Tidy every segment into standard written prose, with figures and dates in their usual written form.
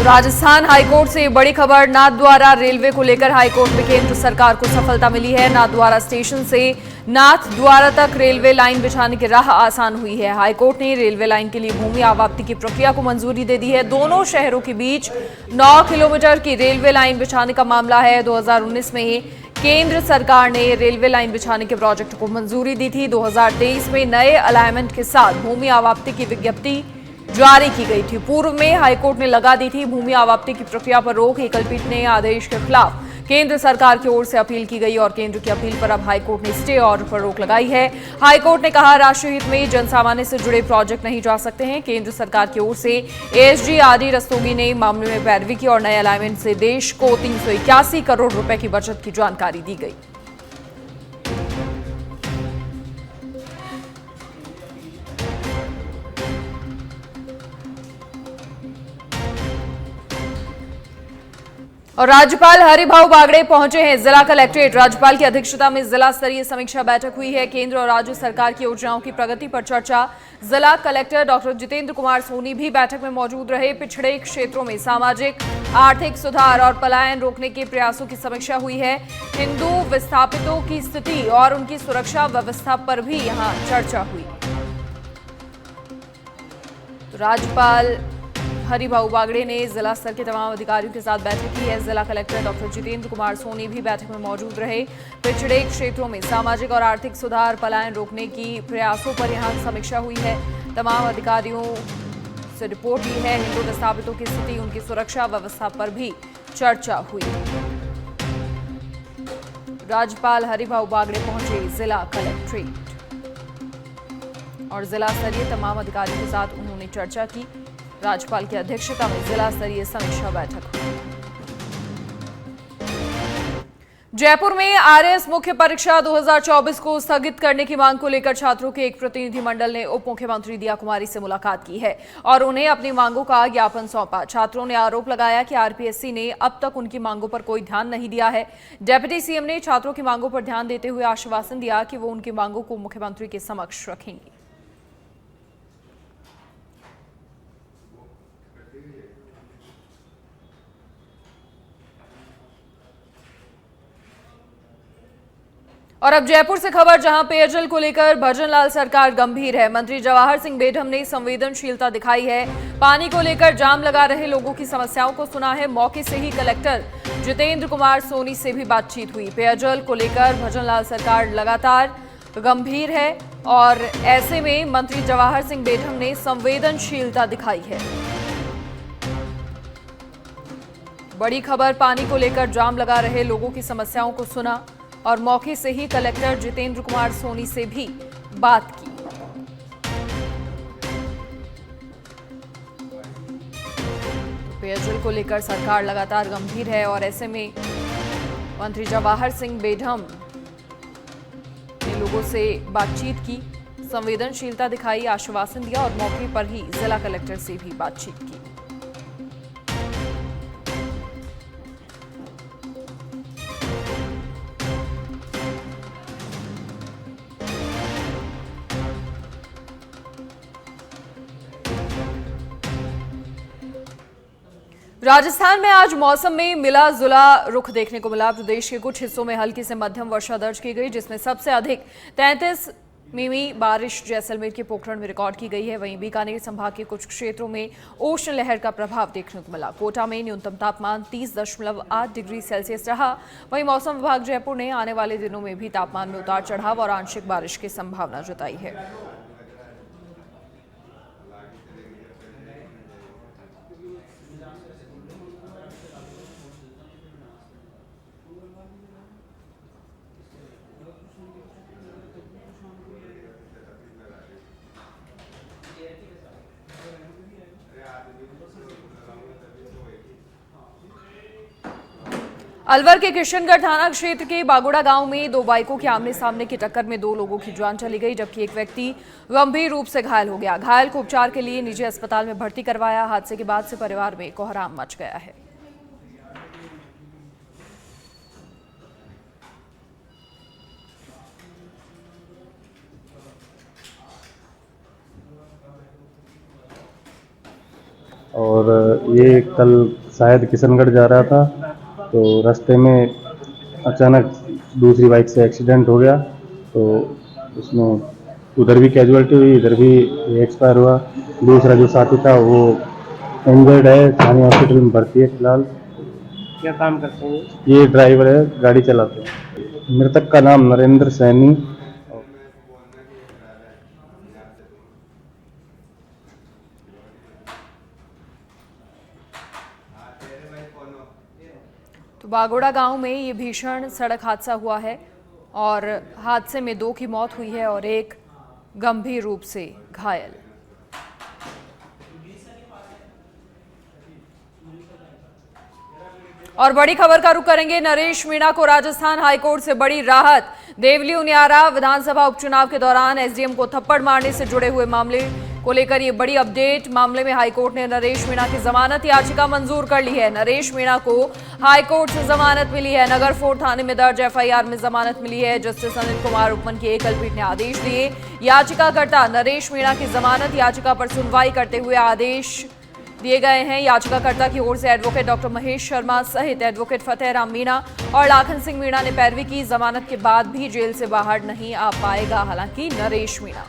Rajasthan high court से बड़ी खबर। नाथद्वारा रेलवे को लेकर हाईकोर्ट में केंद्र सरकार को सफलता मिली है। नाथद्वारा स्टेशन से नाथद्वारा तक रेलवे लाइन बिछाने की राह आसान हुई है। हाईकोर्ट ने रेलवे लाइन के लिए भूमि आवाप्ति की प्रक्रिया को मंजूरी दे दी है। दोनों शहरों के बीच 9 किलोमीटर की रेलवे लाइन बिछाने का मामला है। 2019 में केंद्र सरकार ने रेलवे लाइन बिछाने के प्रोजेक्ट को मंजूरी दी थी। 2023 में नए अलाइनमेंट के साथ भूमि आवाप्ति की विज्ञप्ति जारी की गई थी। पूर्व में हाईकोर्ट ने लगा दी थी भूमि आवाप्ति की प्रक्रिया पर रोक। एकल पीठ ने आदेश के खिलाफ केंद्र सरकार की ओर से अपील की गई और केंद्र की अपील पर अब हाईकोर्ट ने स्टे ऑर्डर पर रोक लगाई है। हाईकोर्ट ने कहा, राष्ट्रीय हित में जनसामान्य से जुड़े प्रोजेक्ट नहीं जा सकते हैं। केंद्र सरकार की ओर से एएसजी आदि रस्तोगी ने मामले में पैरवी की और नए अलाइनमेंट से देश को 381 करोड़ रुपए की बचत की जानकारी दी गई। और राज्यपाल हरिभाऊ बागड़े पहुंचे हैं जिला कलेक्ट्रेट। राज्यपाल की अध्यक्षता में जिला स्तरीय समीक्षा बैठक हुई है। केंद्र और राज्य सरकार की योजनाओं की प्रगति पर चर्चा। जिला कलेक्टर डॉक्टर जितेंद्र कुमार सोनी भी बैठक में मौजूद रहे। पिछड़े क्षेत्रों में सामाजिक आर्थिक सुधार और पलायन रोकने के प्रयासों की समीक्षा हुई है। हिंदू विस्थापितों की स्थिति और उनकी सुरक्षा व्यवस्था पर भी यहां चर्चा हुई। तो राज्यपाल हरिभाऊ बागड़े ने जिला स्तर के तमाम अधिकारियों के साथ बैठक की है। जिला कलेक्टर डॉक्टर जितेंद्र कुमार सोनी भी बैठक में मौजूद रहे। पिछड़े क्षेत्रों में सामाजिक और आर्थिक सुधार पलायन रोकने की प्रयासों पर यहां समीक्षा हुई है। तमाम अधिकारियों से रिपोर्ट ली है। हिंदू विस्थापितों की स्थिति, उनकी सुरक्षा व्यवस्था पर भी चर्चा हुई। राज्यपाल हरिभाऊ बागड़े पहुंचे जिला कलेक्ट्रेट और जिला स्तरीय तमाम अधिकारियों के साथ उन्होंने चर्चा की। राज्यपाल की अध्यक्षता में जिला स्तरीय समीक्षा बैठक हुई। जयपुर में आरएस मुख्य परीक्षा 2024 को स्थगित करने की मांग को लेकर छात्रों के एक प्रतिनिधिमंडल ने उप मुख्यमंत्री दिया कुमारी से मुलाकात की है और उन्हें अपनी मांगों का ज्ञापन सौंपा। छात्रों ने आरोप लगाया कि आरपीएससी ने अब तक उनकी मांगों पर कोई ध्यान नहीं दिया है। डिप्टी सीएम ने छात्रों की मांगों पर ध्यान देते हुए आश्वासन दिया कि वो उनकी मांगों को मुख्यमंत्री के समक्ष रखेंगे। और अब जयपुर से खबर, जहां पेयजल को लेकर भजनलाल सरकार गंभीर है। मंत्री जवाहर सिंह बेढम ने संवेदनशीलता दिखाई है। पानी को लेकर जाम लगा रहे लोगों की समस्याओं को सुना है। मौके से ही कलेक्टर जितेंद्र कुमार सोनी से भी बातचीत हुई। पेयजल को लेकर भजनलाल सरकार लगातार गंभीर है और ऐसे में मंत्री जवाहर सिंह बेढम ने संवेदनशीलता दिखाई है। बड़ी खबर, पानी को लेकर जाम लगा रहे लोगों की समस्याओं को सुना और मौके से ही कलेक्टर जितेंद्र कुमार सोनी से भी बात की। पेयजल को लेकर सरकार लगातार गंभीर है और ऐसे में मंत्री जवाहर सिंह बेढम ने लोगों से बातचीत की, संवेदनशीलता दिखाई, आश्वासन दिया और मौके पर ही जिला कलेक्टर से भी बातचीत की। राजस्थान में आज मौसम में मिला जुला रुख देखने को मिला। प्रदेश के कुछ हिस्सों में हल्की से मध्यम वर्षा दर्ज की गई, जिसमें सबसे अधिक 33 मिमी बारिश जैसलमेर के पोखरण में रिकॉर्ड की गई है। वहीं बीकानेर संभाग के कुछ क्षेत्रों में उष्ण लहर का प्रभाव देखने को मिला। कोटा में न्यूनतम तापमान 30.8 डिग्री सेल्सियस रहा। वहीं मौसम विभाग जयपुर ने आने वाले दिनों में भी तापमान में उतार चढ़ाव और आंशिक बारिश की संभावना जताई है। अलवर के किशनगढ़ थाना क्षेत्र के बागोड़ा गांव में दो बाइकों के आमने सामने की टक्कर में 2 लोगों की जान चली गई, जबकि एक व्यक्ति गंभीर रूप से घायल हो गया। घायल को उपचार के लिए निजी अस्पताल में भर्ती करवाया। हादसे के बाद से परिवार में कोहराम मच गया है। और ये कल शायद किशनगढ़ जा रहा था, तो रास्ते में अचानक दूसरी बाइक से एक्सीडेंट हो गया। तो उसमें उधर भी कैजुअलिटी हुई, इधर भी एक्सपायर हुआ। दूसरा जो साथी था वो इंजर्ड है, स्थानीय हॉस्पिटल में भर्ती है फिलहाल। क्या काम करते हैं? ये ड्राइवर है, गाड़ी चलाते हैं। मृतक का नाम नरेंद्र सैनी। तो बागोड़ा गांव में ये भीषण सड़क हादसा हुआ है और हादसे में 2 की मौत हुई है और 1 गंभीर रूप से घायल। और बड़ी खबर का रुख करेंगे, नरेश मीणा को राजस्थान हाईकोर्ट से बड़ी राहत। देवली उनियारा विधानसभा उपचुनाव के दौरान एसडीएम को थप्पड़ मारने से जुड़े हुए मामले को लेकर ये बड़ी अपडेट। मामले में हाईकोर्ट ने नरेश मीणा की जमानत याचिका मंजूर कर ली है। नरेश मीणा को हाईकोर्ट से जमानत मिली है। नगर फोर्ट थाने में दर्ज एफआईआर में जमानत मिली है। जस्टिस अनिल कुमार उपमन की एकल पीठ ने आदेश दिए। याचिकाकर्ता नरेश मीणा की जमानत याचिका पर सुनवाई करते हुए आदेश दिए गए हैं। याचिकाकर्ता की ओर से एडवोकेट डॉक्टर महेश शर्मा सहित एडवोकेट फतेहराम मीणा और लाखन सिंह मीणा ने पैरवी की। जमानत के बाद भी जेल से बाहर नहीं आ पाएगा हालांकि नरेश मीणा।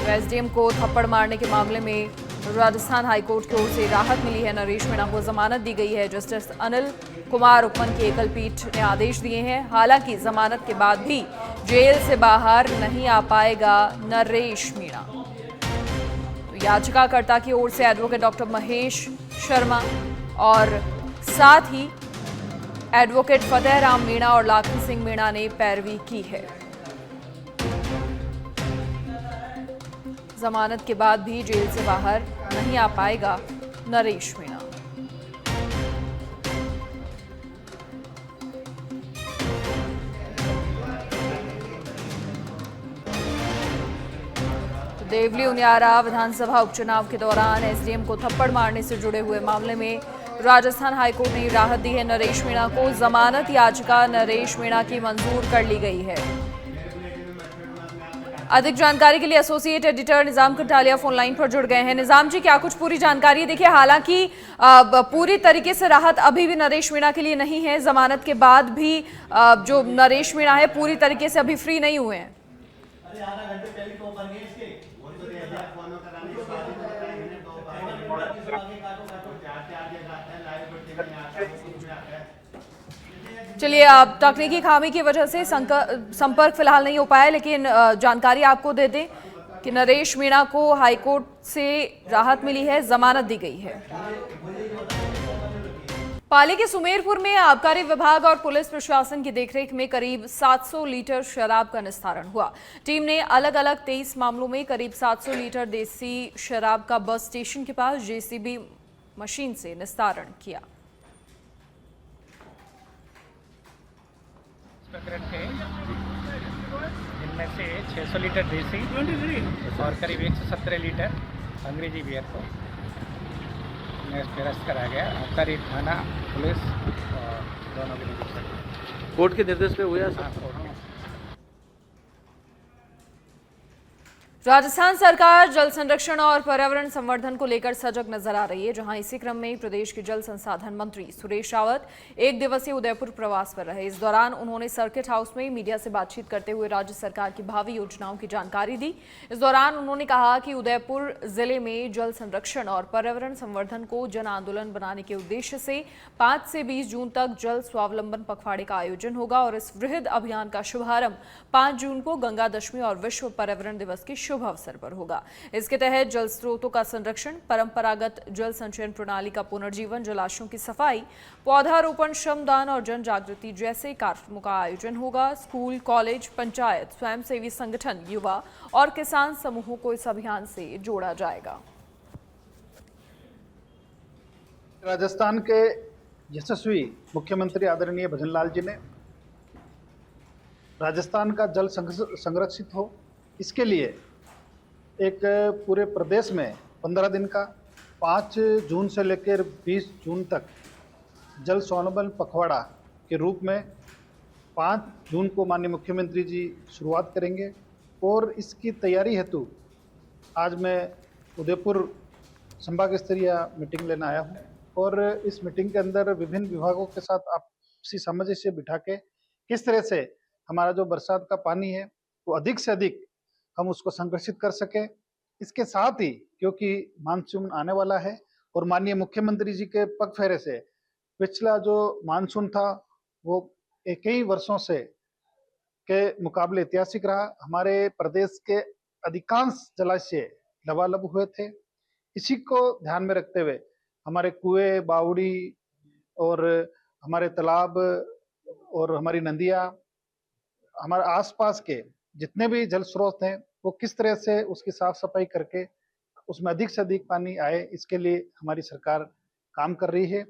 एसडीएम को थप्पड़ मारने के मामले में राजस्थान हाईकोर्ट की ओर से राहत मिली है। नरेश मीणा को जमानत दी गई है। जस्टिस अनिल कुमार उपमन की एकल पीठ ने आदेश दिए हैं। हालांकि जमानत के बाद भी जेल से बाहर नहीं आ पाएगा नरेश मीणा। याचिकाकर्ता की ओर से एडवोकेट डॉक्टर महेश शर्मा और साथ ही एडवोकेट फतेहराम मीणा और लाखन सिंह मीणा ने पैरवी की है। जमानत के बाद भी जेल से बाहर नहीं आ पाएगा नरेश मीणा। देवली उनियारा विधानसभा उपचुनाव के दौरान एसडीएम को थप्पड़ मारने से जुड़े हुए मामले में राजस्थान हाईकोर्ट ने राहत दी है। नरेश मीणा को जमानत याचिका नरेश मीणा की मंजूर कर ली गई है। अधिक जानकारी के लिए एसोसिएट एडिटर निजाम कटालिया फोन लाइन पर जुड़ गए हैं। निजाम जी, क्या कुछ पूरी जानकारी? देखिए, हालांकि पूरी तरीके से राहत अभी भी नरेश मीणा के लिए नहीं है। जमानत के बाद भी जो नरेश मीणा है पूरी तरीके से अभी फ्री नहीं हुए हैं। चलिए, अब तकनीकी खामी की वजह से संपर्क फिलहाल नहीं हो पाया, लेकिन जानकारी आपको दे दें कि नरेश मीणा को हाईकोर्ट से राहत मिली है, जमानत दी गई है। पाली के सुमेरपुर में आबकारी विभाग और पुलिस प्रशासन की देखरेख में करीब 700 लीटर शराब का निस्तारण हुआ। टीम ने अलग अलग 23 मामलों में करीब 700 लीटर देसी शराब का बस स्टेशन के पास जेसीबी मशीन से निस्तारण किया। थे, जिनमें से 600 लीटर देसी और करीब 117 लीटर अंग्रेजी बियर को निरस्त कराया गया। आबकारी थाना पुलिस दोनों के निर्देश कोर्ट के निर्देश पे हुआ सर। राजस्थान सरकार जल संरक्षण और पर्यावरण संवर्धन को लेकर सजग नजर आ रही है, जहां इसी क्रम में प्रदेश के जल संसाधन मंत्री सुरेश रावत 1 दिवसीय उदयपुर प्रवास पर रहे। इस दौरान उन्होंने सर्किट हाउस में मीडिया से बातचीत करते हुए राज्य सरकार की भावी योजनाओं की जानकारी दी। इस दौरान उन्होंने कहा कि उदयपुर जिले में जल संरक्षण और पर्यावरण संवर्धन को जन आंदोलन बनाने के उद्देश्य से 5 से 20 जून तक जल स्वावलंबन पखवाड़े का आयोजन होगा और इस वृहद अभियान का शुभारंभ 5 जून को गंगा दशमी और विश्व पर्यावरण दिवस की शुभ अवसर पर होगा। इसके तहत जल स्रोतों का संरक्षण, परंपरागत जल संचयन प्रणाली का पुनर्जीवन, जलाशयों की सफाई, पौधारोपण, श्रमदान और जन जागृति जैसे कार्यक्रमों का आयोजन होगा। स्कूल, कॉलेज, पंचायत, स्वयंसेवी संगठन, युवा और किसान समूहों को इस अभियान से जोड़ा जाएगा। राजस्थान के यशस्वी मुख्यमंत्री आदरणीय भजनलाल जी ने राजस्थान का जल संरक्षित हो, इसके लिए एक पूरे प्रदेश में 15 दिन का 5 जून से लेकर 20 जून तक जल स्वावलंबन पखवाड़ा के रूप में 5 जून को माननीय मुख्यमंत्री जी शुरुआत करेंगे और इसकी तैयारी हेतु आज मैं उदयपुर संभाग स्तरीय मीटिंग लेने आया हूँ और इस मीटिंग के अंदर विभिन्न विभागों के साथ आपसी सामंजस्य बिठा के किस तरह से हमारा जो बरसात का पानी है वो अधिक से अधिक हम उसको संरक्षित कर सके। इसके साथ ही क्योंकि मानसून आने वाला है और माननीय मुख्यमंत्री जी के पग फेरे से पिछला जो मानसून था वो कई वर्षों से के मुकाबले ऐतिहासिक रहा। हमारे प्रदेश के अधिकांश जलाशय लबालब हुए थे। इसी को ध्यान में रखते हुए हमारे कुएं, बावड़ी और हमारे तालाब और हमारी नदियाँ, हमारे आसपास के जितने भी जल स्रोत हैं वो किस तरह से उसकी साफ सफाई करके उसमें अधिक से अधिक पानी आए, इसके लिए हमारी सरकार काम कर रही है।